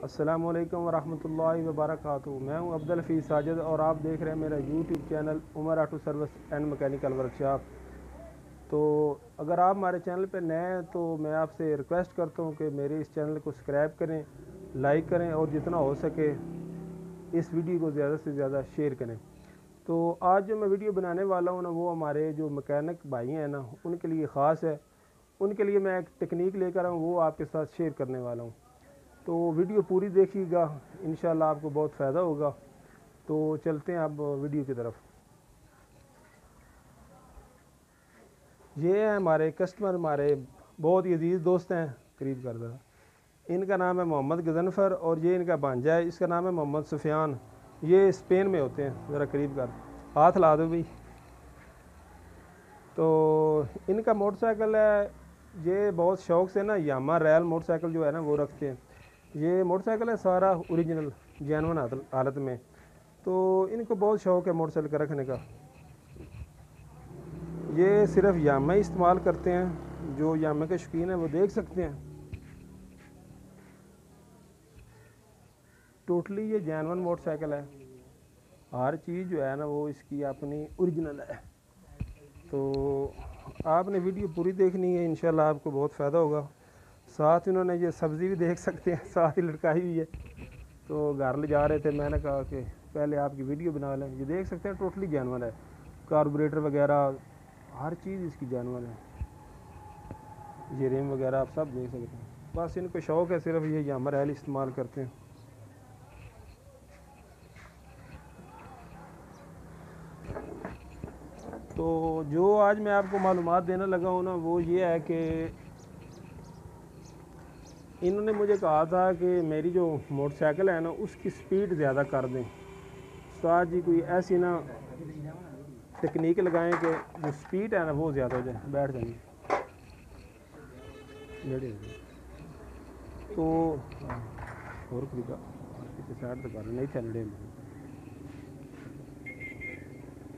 अस्सलामुअलैकुम वरहमतुल्लाहि वबरकातुहू। मैं हूं अब्दुल हफीज़ साजिद और आप देख रहे हैं मेरा YouTube channel Umar auto service and mechanical workshop. तो अगर आप हमारे चैनल पर नए हैं तो मैं आपसे रिक्वेस्ट करता हूं कि मेरे इस चैनल को सब्सक्राइब करें, लाइक करें और जितना हो सके इस वीडियो को ज़्यादा से ज़्यादा शेयर करें। तो आज जो मैं वीडियो बनाने वाला हूँ ना, वो हमारे जो मैकेनिक भाई हैं ना, उनके लिए ख़ास है। उनके लिए मैं एक टेक्निक लेकर आऊँ, वो आपके साथ शेयर करने वाला हूँ। तो वीडियो पूरी देखिएगा, इंशाल्लाह आपको बहुत फ़ायदा होगा। तो चलते हैं अब वीडियो की तरफ। ये है हमारे कस्टमर, हमारे बहुत ही अजीज़ दोस्त हैं। करीब कर दो। इनका नाम है मोहम्मद गजनफ़र और ये इनका भांजा है, इसका नाम है मोहम्मद सुफियान। ये स्पेन में होते हैं। ज़रा करीब कर, हाथ ला दो भाई। तो इनका मोटरसाइकिल है, ये बहुत शौक़ से ना यामा रैल मोटरसाइकिल जो है ना वो रखते हैं। ये मोटरसाइकिल है सारा ओरिजिनल जेनवन हालत में। तो इनको बहुत शौक़ है मोटरसाइकिल रखने का। ये सिर्फ यामा ही इस्तेमाल करते हैं। जो यामा के शौकीन हैं वो देख सकते हैं। टोटली ये जेनवन मोटरसाइकिल है। हर चीज़ जो है ना वो इसकी अपनी ओरिजिनल है। तो आपने वीडियो पूरी देखनी है, इंशाल्लाह आपको बहुत फ़ायदा होगा। साथ इन्होंने ये सब्ज़ी भी देख सकते हैं, साथ ही लटकाई हुई है। तो घर ले जा रहे थे, मैंने कहा कि पहले आपकी वीडियो बना लें। ये देख सकते हैं टोटली जेनवन है, कार्बोरेटर वगैरह हर चीज़ इसकी जेनवन है। ये रिम वगैरह आप सब देख सकते हैं। बस इनको शौक़ है, सिर्फ ये यामा रैल इस्तेमाल करते हैं। तो जो आज मैं आपको मालूमात देने लगा हूँ ना, वो ये है कि इन्होंने मुझे कहा था कि मेरी जो मोटरसाइकिल है ना उसकी स्पीड ज़्यादा कर दें। साथ जी कोई ऐसी ना टेक्निक लगाएं कि जो स्पीड है ना वो ज़्यादा हो जाए। बैठ जाइए, तो और किसी साइड तो कर नहीं चल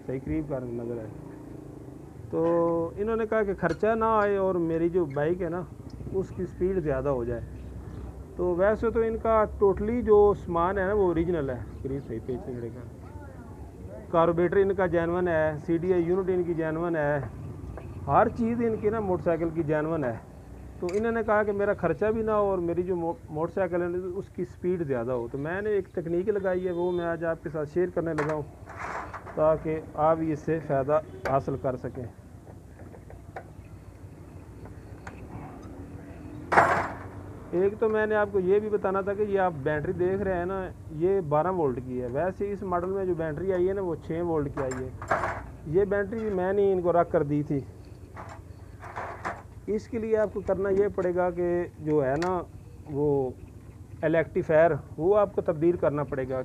सही करीब कर नज़र आए। तो इन्होंने कहा कि ख़र्चा ना आए और मेरी जो बाइक है ना उसकी स्पीड ज़्यादा हो जाए। तो वैसे तो इनका टोटली जो सामान है ना वो ओरिजिनल है। करीब सही पेज से मिलेगा। कार्बोरेटर इनका जेनवन है, CDI यूनिट इनकी जेनवन है, हर चीज़ इनकी ना मोटरसाइकिल की जेनवन है। तो इन्होंने कहा कि मेरा ख़र्चा भी ना हो और मेरी जो मोटरसाइकिल है उसकी स्पीड ज़्यादा हो। तो मैंने एक तकनीक लगाई है, वो मैं आज आपके साथ शेयर करने लगा हूँ ताकि आप इससे फ़ायदा हासिल कर सकें। एक तो मैंने आपको ये भी बताना था कि ये आप बैटरी देख रहे हैं ना, ये 12 वोल्ट की है। वैसे इस मॉडल में जो बैटरी आई है ना वो 6 वोल्ट की आई है। ये बैटरी मैंने इनको रख कर दी थी। इसके लिए आपको करना ये पड़ेगा कि जो है ना वो इलेक्ट्रीफायर वो आपको तब्दील करना पड़ेगा।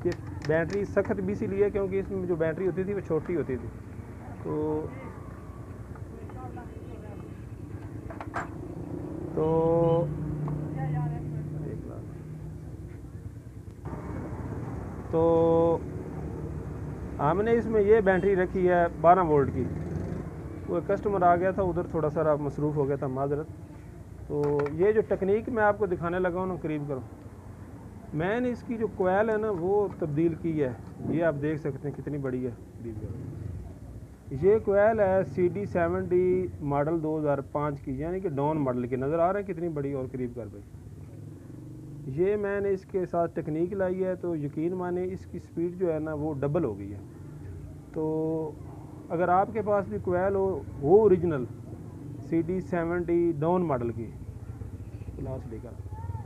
कि बैटरी सख्त भी इसीलिए क्योंकि इसमें जो बैटरी होती थी वो छोटी होती थी। तो हमने इसमें ये बैटरी रखी है 12 वोल्ट की। वो कस्टमर आ गया था उधर, थोड़ा सा मसरूफ़ हो गया था, माजरत। तो ये जो टेक्निक मैं आपको दिखाने लगा हूँ ना, करीब करो, मैंने इसकी जो कोयल है ना वो तब्दील की है। ये आप देख सकते हैं कितनी बड़ी है। करीब करो, ये कोयल है CD70 मॉडल 2005 की, यानी कि डॉन मॉडल की। नज़र आ रहा है कितनी बड़ी। और करीब कर भाई, ये मैंने इसके साथ टेक्निक लाई है तो यकीन माने इसकी स्पीड जो है ना वो डबल हो गई है। तो अगर आपके पास भी कोयल हो वो ओरिजिनल CD70 डाउन मॉडल की क्लास लेकर,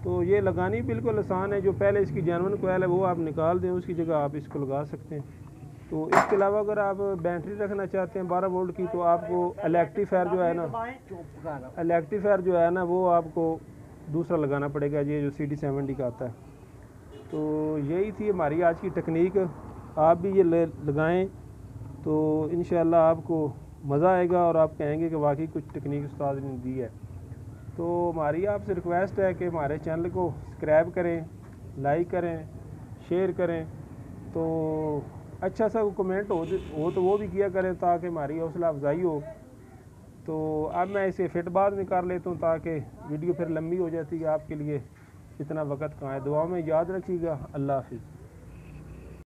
तो ये लगानी बिल्कुल आसान है। जो पहले इसकी जेनवन कोयल है वो आप निकाल दें, उसकी जगह आप इसको लगा सकते हैं। तो इसके अलावा अगर आप बैटरी रखना चाहते हैं 12 वोल्ट की, तो आपको इलेक्ट्रीफायर जो है ना वो आपको दूसरा लगाना पड़ेगा, ये जो CD70 का आता है। तो यही थी हमारी आज की टेक्निक। आप भी ये लगाएं तो इंशाल्लाह आपको मज़ा आएगा और आप कहेंगे कि वाकई कुछ टेक्निक उस्ताद ने दी है। तो हमारी आपसे रिक्वेस्ट है कि हमारे चैनल को सब्सक्राइब करें, लाइक करें, शेयर करें। तो अच्छा सा कमेंट हो तो वो भी किया करें ताकि हमारी हौसला अफजाई हो। तो अब मैं इसे फिट बाद में कर लेता हूँ ताकि वीडियो फिर लंबी हो जाती है आपके लिए, इतना वक्त कहाँ है। दुआ में याद रखिएगा। अल्लाह हाफिज़।